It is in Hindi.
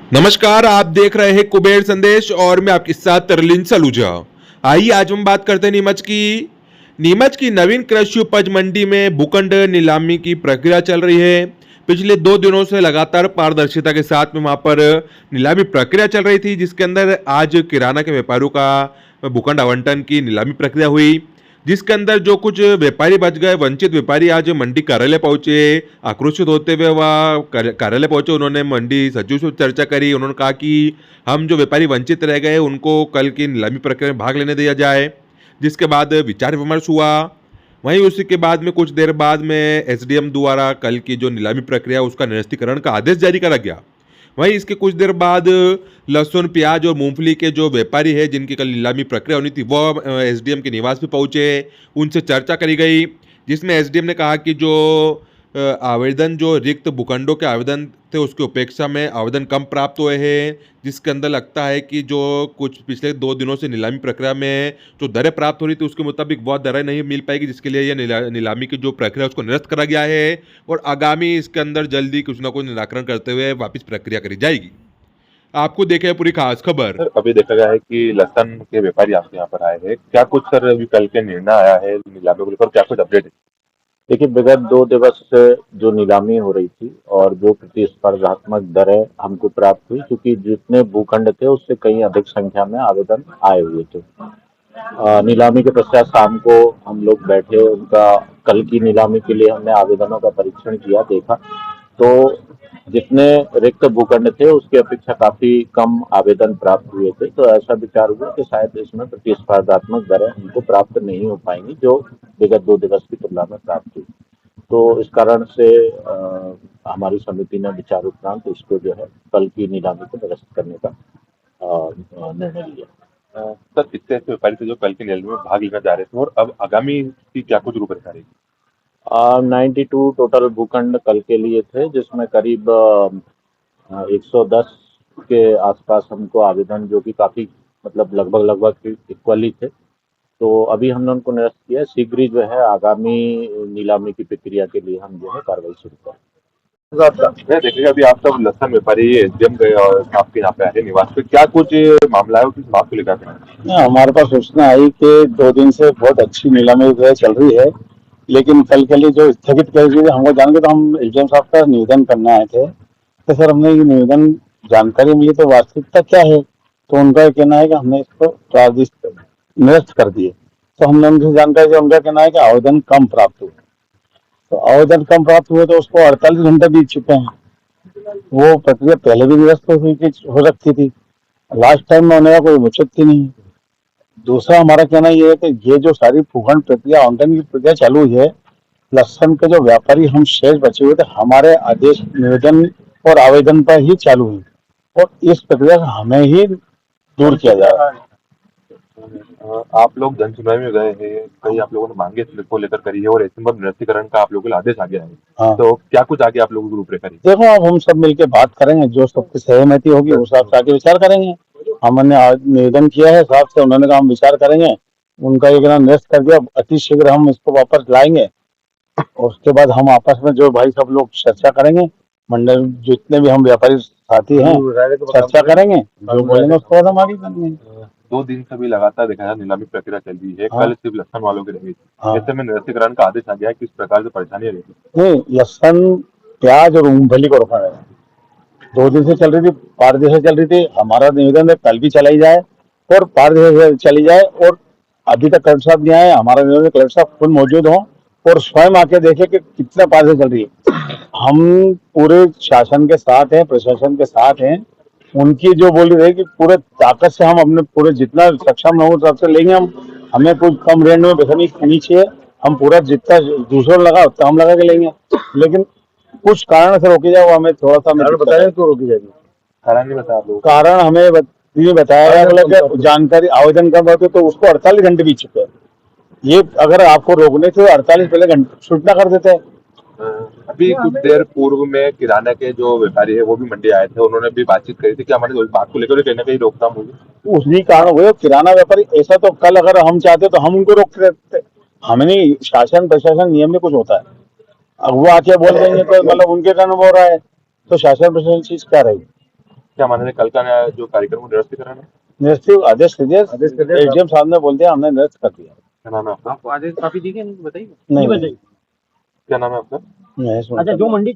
नमस्कार, आप देख रहे हैं कुबेर संदेश और मैं आपके साथ तरलिन सलूजा। आइए आज हम बात करते हैं नीमच की नवीन कृषि उपज मंडी में भूखंड नीलामी की प्रक्रिया चल रही है। पिछले 2 दिनों से लगातार पारदर्शिता के साथ में वहां पर नीलामी प्रक्रिया चल रही थी, जिसके अंदर आज किराना के व्यापारियों का भूखंड आवंटन की नीलामी प्रक्रिया हुई, जिसके अंदर जो कुछ व्यापारी बच गए, वंचित व्यापारी आज मंडी कार्यालय पहुंचे। आक्रोशित होते हुए वह कार्यालय पहुंचे। उन्होंने मंडी सचिव से चर्चा करी। उन्होंने कहा कि हम जो व्यापारी वंचित रह गए उनको कल की नीलामी प्रक्रिया में भाग लेने दिया जाए, जिसके बाद विचार विमर्श हुआ। वहीं उसी के बाद में कुछ देर बाद में एसडीएम द्वारा कल की जो नीलामी प्रक्रिया उसका निरस्तीकरण का आदेश जारी करा गया। वहीं इसके कुछ देर बाद लहसुन, प्याज और मूंगफली के जो व्यापारी है जिनकी कल नीलामी प्रक्रिया होनी थी, वह एसडीएम के निवास पे पहुंचे। उनसे चर्चा करी गई, जिसमें एसडीएम ने कहा कि जो आवेदन, जो रिक्त भूखंडों के आवेदन थे उसकी अपेक्षा में आवेदन कम प्राप्त हुए हैं, जिसके अंदर लगता है कि जो कुछ पिछले 2 दिनों से नीलामी प्रक्रिया में जो दरें प्राप्त हो रही थी उसके मुताबिक वह दरें नहीं मिल पाएगी, जिसके लिए यह नीलामी की जो प्रक्रिया है उसको निरस्त करा गया है और आगामी इसके अंदर जल्दी कुछ ना कुछ निराकरण करते हुए वापस प्रक्रिया करी जाएगी। आपको देखे पूरी खास खबर। सर, अभी देखा गया है कि लहसुन के व्यापारी आपके यहाँ पर आए हैं। क्या कुछ सर अभी कल के निर्णय आया है नीलामी को लेकर, क्या कुछ अपडेट है? देखिए, विगत 2 दिवस से जो नीलामी हो रही थी और जो प्रतिस्पर्धात्मक दरें हमको प्राप्त हुई, क्योंकि जितने भूखंड थे उससे कहीं अधिक संख्या में आवेदन आए हुए थे। नीलामी के पश्चात शाम को हम लोग बैठे, उनका कल की नीलामी के लिए हमने आवेदनों का परीक्षण किया, देखा तो जितने रिक्त भूखंड थे उसकी अपेक्षा काफी कम आवेदन प्राप्त हुए थे। तो ऐसा विचार हुआ कि शायद इसमें प्रतिस्पर्धात्मक दरें हमको प्राप्त नहीं हो पाएंगी जो विगत 2 दिवस की तुलना में प्राप्त हुई। तो इस कारण से हमारी समिति ने विचार उपरांत इसको जो है कल की नीलामी को निरस्त करने का निर्णय लिया। सर, कितने ऐसे व्यापारी थे जो कल के नीलामी में भाग लेना चाह रहे थे और अब आगामी की क्या कुछ रूपरेखा रहेगी? 92 टोटल भूखंड कल के लिए थे, जिसमें करीब 110 के आसपास हमको आवेदन, जो कि काफ़ी मतलब लगभग इक्वली थे। तो अभी हमने उनको निरस्त किया है। शीघ्र ही जो है आगामी नीलामी की प्रक्रिया के लिए हम जो है कार्रवाई शुरू करें। मैं देखिएगा, अभी आप सब लहसुन व्यापारी एसडीएम गए और आपके यहाँ पे आए निवास पे, क्या कुछ मामला है और किस बात को लेकर आए हैं? हमारे पास सूचना आई कि 2 दिन से बहुत अच्छी नीलामी जो है चल रही है, लेकिन कल के लिए जो स्थगित कर दी हमको जान के, तो हम एसडीएम साहब का निवेदन करने आए थे। तो सर, हमने ये निवेदन जानकारी मिली तो वास्तविकता क्या है, तो उनका ये कहना है कि हमने इसको निरस्त कर दिए। तो हमने उनसे जानकारी दी, उनका कहना है कि आवेदन कम प्राप्त हुए। तो आवेदन कम प्राप्त हुए तो उसको 48 घंटे बीत चुके हैं। वो प्रक्रिया पहले भी निरस्त हो सकती थी। लास्ट टाइम में होने का कोई उचित ही नहीं। दूसरा हमारा कहना यह है कि ये जो सारी भूखंड प्रक्रिया, आवंटन की प्रक्रिया चालू है, लहसुन के जो व्यापारी हम शेष बचे हुए थे, हमारे आदेश, निवेदन और आवेदन पर ही चालू हुई और इस प्रक्रिया से हमें ही दूर किया जा रहा है। आप लोग जन सुनवाई में गए हैं, कई आप लोगों ने मांगे को लेकर करी है और ऐसे में निरस्तीकरण का आप लोगों को आदेश आ गया है। हाँ। तो क्या कुछ आगे आप लोगों की रूपरेखा रही? देखो, अब हम सब मिलकर बात करेंगे, जो सबकी सहमति होगी उस हिसाब से आगे विचार करेंगे। हमने निवेदन किया है साहब से, उन्होंने कहा हम विचार करेंगे। उनका ये कहना निरस्त कर दिया, अति शीघ्र हम इसको वापस लाएंगे और उसके बाद हम आपस में जो भाई सब लोग चर्चा करेंगे, मंडल जितने भी हम व्यापारी साथी हैं चर्चा करेंगे, जो बोलेंगे उसको बाद हम आगे करेंगे। 2 दिन से भी लगातार देखा जाए नीलामी प्रक्रिया चल रही है। हाँ। कल सिर्फ लहसुन वालों की रही थी। हाँ। ऐसे में निरस्तीकरण का आदेश आ गया है, किस प्रकार से परेशानी रही? नहीं, लहसुन, प्याज और मूंगफली को रोका है। 2 दिन से चल रही थी, पारदर्शी चल रही थी। हमारा निवेदन है कल भी चलाई जाए और पारदर्शी चली जाए। और अभी तक कलेक्टर साहब नहीं आए, हमारा निवेदन कलेक्टर साहब खुद मौजूद हों और स्वयं आके देखे कि कितना पारदर्शी चल रही है। हम पूरे शासन के साथ हैं, प्रशासन के साथ हैं। उनकी जो बोली रही कि पूरे ताकत से हम अपने पूरे जितना सक्षम हो सबसे लेंगे। हमें कुछ कम रेंज में बेचने नहीं चाहिए। हम पूरा जितना दूसरों लगा उतना हम लगा के लेंगे, लेकिन कुछ कारण से रोकी जाए, वो हमें थोड़ा सा बताया तो रोकी जाएगी। कारण नहीं बताया आप लोगों को? कारण हमें ये बताया गया, मतलब जानकारी आवेदन कर रहे थे तो उसको 48 घंटे बीत चुके हैं। ये अगर आपको रोकने थे 48 पहले घंटे सूचना कर देते हैं। अभी कुछ देर पूर्व में किराना के जो व्यापारी है वो भी मंडी आए थे, उन्होंने भी बातचीत करी थी कि हमारी बात को लेकर कहीं ना कहीं रोकथाम होगी। उसी कारण हुए किराना व्यापारी। ऐसा तो कल अगर हम चाहते तो हम उनको रोक सकते, हमें नहीं। शासन प्रशासन नियम में कुछ होता है, अब वो आके बोल देंगे तो मतलब उनके कारण हो रहा है, तो शासन प्रशासन चीज क्या रहेगी। क्या माने कल का जो कार्यक्रम वो निरस्त कराना है? निरस्त आदेश एसडीएम साहब ने बोल दिया, हमने निरस्त कर दिया। क्या नाम है आपका? आपको आदेश कॉपी दी है, बताइए। नहीं क्या नाम है आपका? नहीं अच्छा, जो मंडी